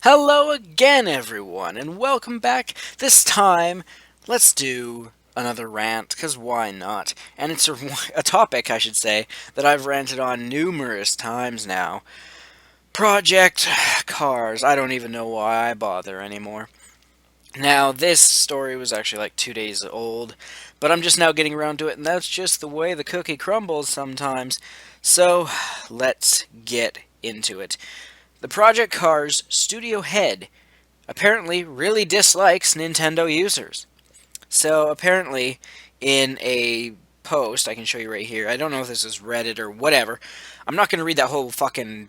Hello again, everyone, and welcome back. This time, let's do another rant, because why not? And it's a topic, I should say, that I've ranted on numerous times now. Project Cars. I don't even know why I bother anymore. Now, this story was actually like 2 days old, but I'm just now getting around to it, and that's just the way the cookie crumbles sometimes. So, let's get into it. The Project Cars studio head apparently really dislikes Nintendo users. So apparently, in a post, I can show you right here. I don't know if this is Reddit or whatever. I'm not going to read that whole fucking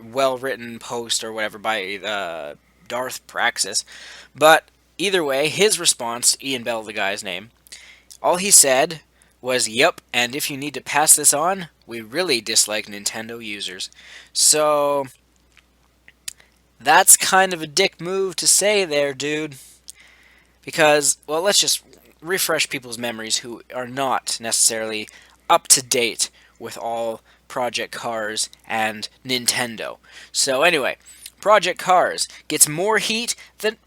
well-written post or whatever by Darth Praxis, but either way, his response, Ian Bell, the guy's name, all he said was, "Yep, and if you need to pass this on, we really dislike Nintendo users." So that's kind of a dick move to say there, dude. Because, well, let's just refresh people's memories who are not necessarily up to date with all Project Cars and Nintendo. So, anyway, Project Cars gets more heat than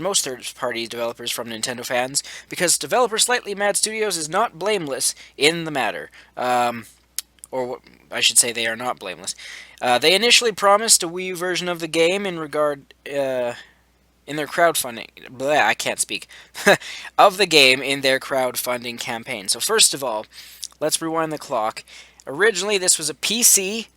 most third-party developers from Nintendo fans because developer Slightly Mad Studios is not blameless in the matter. Or I should say they are not blameless. They initially promised a Wii U version of the game in their crowdfunding. Blah, I can't speak. Of the game in their crowdfunding campaign. So first of all, let's rewind the clock. Originally, this was a PC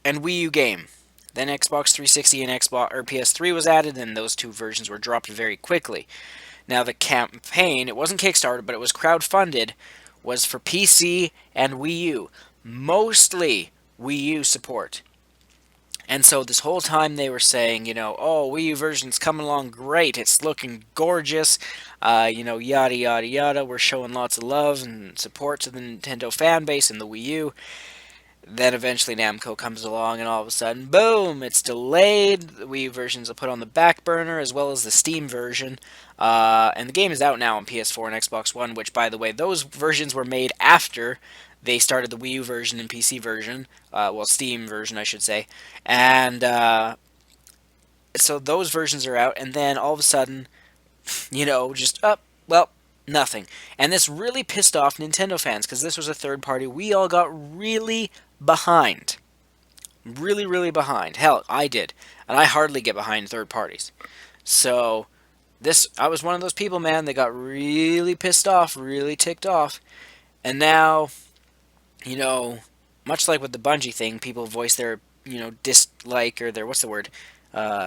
and Wii U game. Then Xbox 360 and Xbox or PS3 was added, and those two versions were dropped very quickly. Now the campaign, it wasn't Kickstarter, but it was crowdfunded, was for PC and Wii U. Mostly Wii U support. And so this whole time they were saying, oh, Wii U version's coming along great. It's looking gorgeous. Yada, yada, yada. We're showing lots of love and support to the Nintendo fan base and the Wii U. Then eventually Namco comes along and all of a sudden, boom, it's delayed. The Wii U versions are put on the back burner as well as the Steam version. And the game is out now on PS4 and Xbox One, which, by the way, those versions were made after they started the Wii U version and PC version. Steam version, I should say. And so those versions are out, and then all of a sudden, just up, well, nothing. And this really pissed off Nintendo fans because this was a third party. We all got really behind. Really, really behind. Hell, I did. And I hardly get behind third parties. So, I was one of those people, man, that got really pissed off, really ticked off. And now, you know, much like with the Bungie thing, people voice their, dislike or their, what's the word?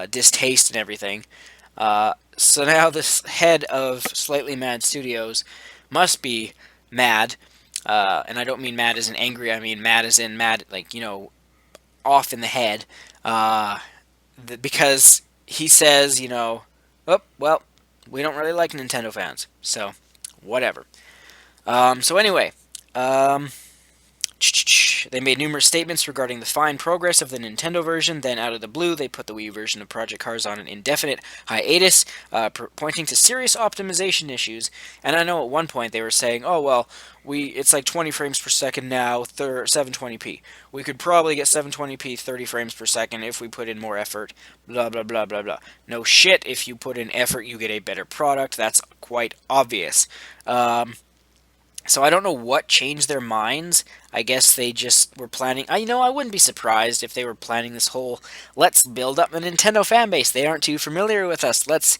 Distaste and everything. So now this head of Slightly Mad Studios must be mad. And I don't mean mad as in angry, I mean mad as in mad, like, off in the head. Because he says, oh, well, we don't really like Nintendo fans. So, whatever. So anyway, they made numerous statements regarding the fine progress of the Nintendo version. Then, out of the blue, they put the Wii version of Project Cars on an indefinite hiatus, pointing to serious optimization issues. And I know at one point they were saying, "Oh well, it's like 20 frames per second now, 720p. We could probably get 720p 30 frames per second if we put in more effort." Blah blah blah blah blah. No shit. If you put in effort, you get a better product. That's quite obvious. So I don't know what changed their minds. I guess they just were planning. I wouldn't be surprised if they were planning this whole let's build up a Nintendo fan base. They aren't too familiar with us. Let's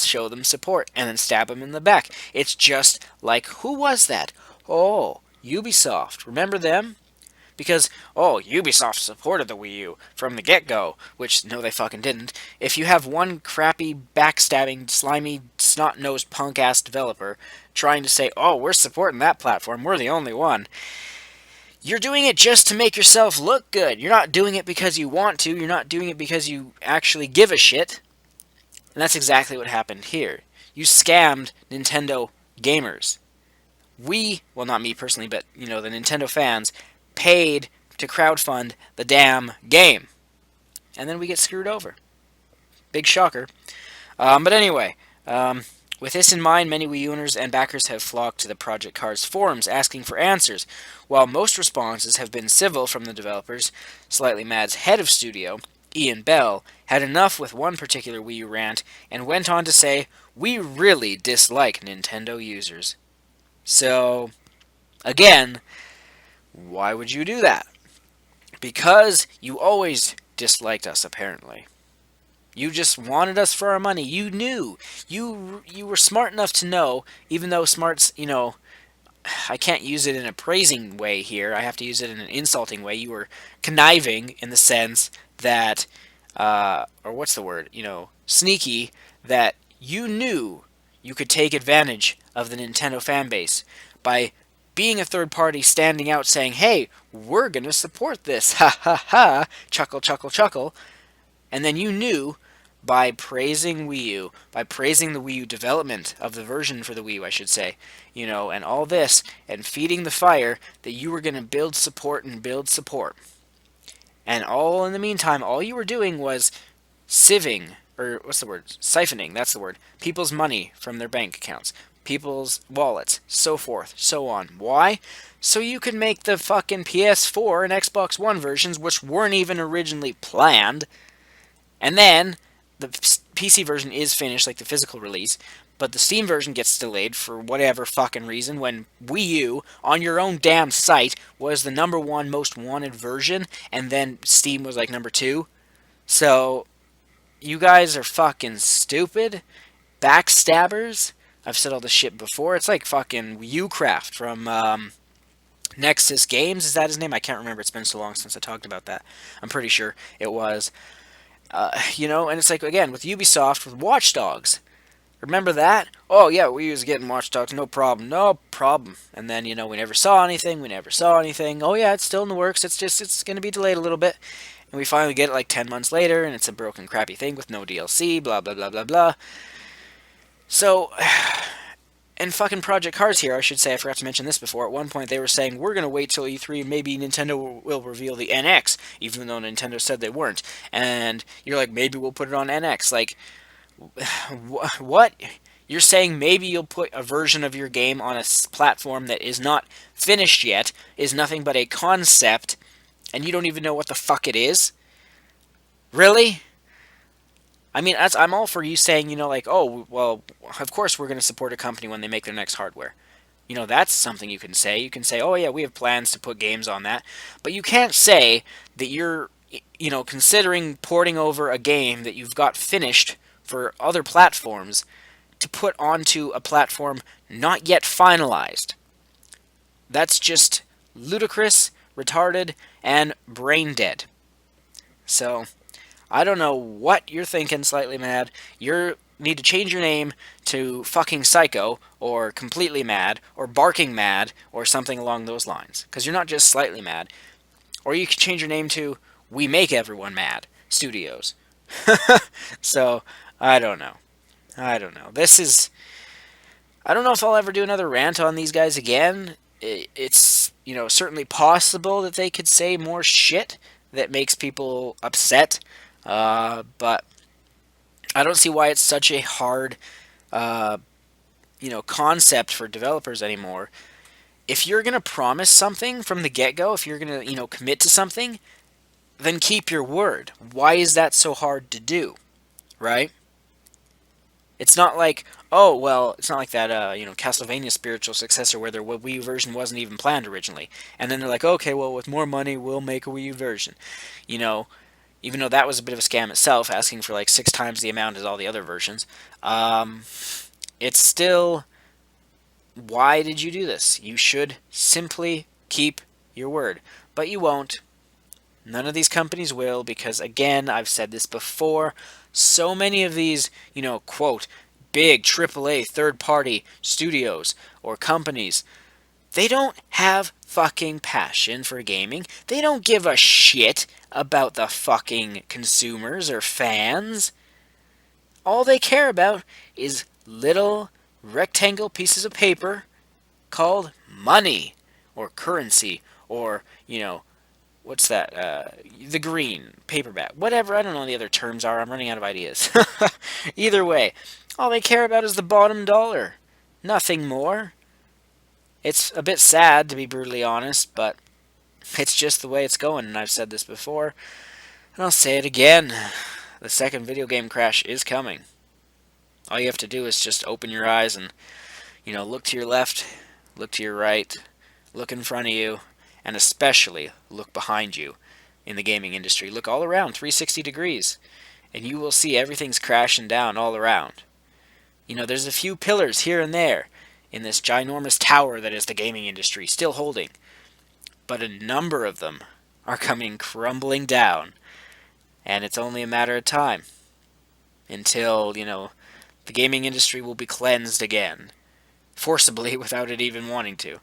show them support and then stab them in the back. It's just like, who was that? Oh, Ubisoft. Remember them? Because, oh, Ubisoft supported the Wii U from the get-go, which, no, they fucking didn't. If you have one crappy, backstabbing, slimy, snot-nosed, punk-ass developer trying to say, oh, we're supporting that platform, we're the only one, you're doing it just to make yourself look good. You're not doing it because you want to. You're not doing it because you actually give a shit. And that's exactly what happened here. You scammed Nintendo gamers. Well, not me personally, but, the Nintendo fans paid to crowdfund the damn game. And then we get screwed over. Big shocker. But anyway, with this in mind, many Wii owners and backers have flocked to the Project Cars forums asking for answers. While most responses have been civil from the developers, Slightly Mad's head of studio Ian Bell, had enough with one particular Wii U rant and went on to say, "We really dislike Nintendo users." So, again, why would you do that? Because you always disliked us, apparently. You just wanted us for our money. You knew. You were smart enough to know, even though smart's, I can't use it in a praising way here. I have to use it in an insulting way. You were conniving in the sense that, or what's the word? Sneaky, that you knew you could take advantage of the Nintendo fan base by being a third party standing out saying, hey, we're going to support this. Ha ha ha. Chuckle, chuckle, chuckle. And then you knew by praising Wii U, by praising the Wii U development of the version for the Wii U, I should say, and all this, and feeding the fire, that you were going to build support and build support. And all in the meantime, all you were doing was sieving, or what's the word? Siphoning, that's the word. People's money from their bank accounts, people's wallets, so forth, so on. Why? So you could make the fucking PS4 and Xbox One versions, which weren't even originally planned, and then the PC version is finished, like the physical release, but the Steam version gets delayed for whatever fucking reason when Wii U, on your own damn site, was the #1 most wanted version, and then Steam was like #2. So, you guys are fucking stupid. Backstabbers. I've said all this shit before. It's like fucking Ucraft from Nexus Games. Is that his name? I can't remember. It's been so long since I talked about that. I'm pretty sure it was. And it's like, again, with Ubisoft, with Watch Dogs. Remember that? Oh, yeah, we was getting Watch Dogs, no problem, no problem. And then, we never saw anything, Oh, yeah, it's still in the works, it's going to be delayed a little bit. And we finally get it like 10 months later, and it's a broken, crappy thing with no DLC, blah, blah, blah, blah, blah. So, and fucking Project Cars here, I should say, I forgot to mention this before. At one point, they were saying, we're going to wait till E3, maybe Nintendo will reveal the NX, even though Nintendo said they weren't. And you're like, maybe we'll put it on NX. Like, what? You're saying maybe you'll put a version of your game on a platform that is not finished yet, is nothing but a concept, and you don't even know what the fuck it is? Really? I mean, I'm all for you saying, like, oh, well, of course we're going to support a company when they make their next hardware. That's something you can say. You can say, oh, yeah, we have plans to put games on that. But you can't say that you're, considering porting over a game that you've got finished for other platforms to put onto a platform not yet finalized. That's just ludicrous, retarded, and brain dead. So, I don't know what you're thinking, Slightly Mad. You need to change your name to fucking Psycho, or Completely Mad, or Barking Mad, or something along those lines. Because you're not just slightly mad. Or you could change your name to We Make Everyone Mad Studios. So, I don't know. This is... I don't know if I'll ever do another rant on these guys again. It's, certainly possible that they could say more shit that makes people upset. But I don't see why it's such a hard, concept for developers anymore. If you're going to promise something from the get-go, if you're going to, commit to something, then keep your word. Why is that so hard to do? Right? It's not like, oh, well, it's not like that, Castlevania spiritual successor where their Wii U version wasn't even planned originally. And then they're like, okay, well, with more money, we'll make a Wii U version. Even though that was a bit of a scam itself, asking for like 6 times the amount as all the other versions. It's still, why did you do this? You should simply keep your word. But you won't. None of these companies will, because again, I've said this before, so many of these, quote, big AAA third-party studios or companies, they don't have fucking passion for gaming. They don't give a shit about the fucking consumers or fans. All they care about is little rectangle pieces of paper called money or currency or, what's that? The green paperback. Whatever, I don't know what the other terms are. I'm running out of ideas. Either way, all they care about is the bottom dollar. Nothing more. It's a bit sad, to be brutally honest, but it's just the way it's going, and I've said this before. I'll say it again. The second video game crash is coming. All you have to do is just open your eyes and, look to your left, look to your right, look in front of you, and especially look behind you in the gaming industry. Look all around, 360 degrees, and you will see everything's crashing down all around. There's a few pillars here and there in this ginormous tower that is the gaming industry still holding, but a number of them are coming crumbling down, and it's only a matter of time until, the gaming industry will be cleansed again, forcibly without it even wanting to.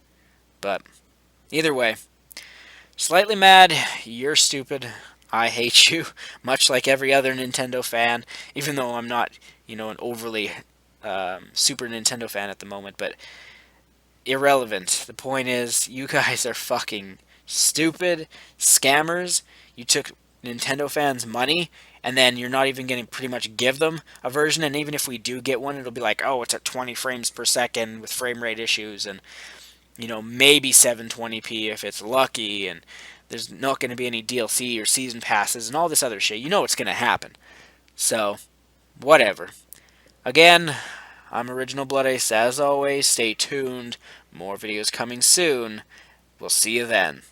But either way, slightly mad, you're stupid, I hate you, much like every other Nintendo fan, even though I'm not, an overly Super Nintendo fan at the moment, but irrelevant. The point is, you guys are fucking stupid scammers. You took Nintendo fans' money, and then you're not even going to pretty much give them a version, and even if we do get one, it'll be like, oh, it's at 20 frames per second with frame rate issues, and, maybe 720p if it's lucky, and there's not going to be any DLC or season passes and all this other shit. You know what's going to happen. So, whatever. Again, I'm Original Blood Ace. As always, stay tuned. More videos coming soon. We'll see you then.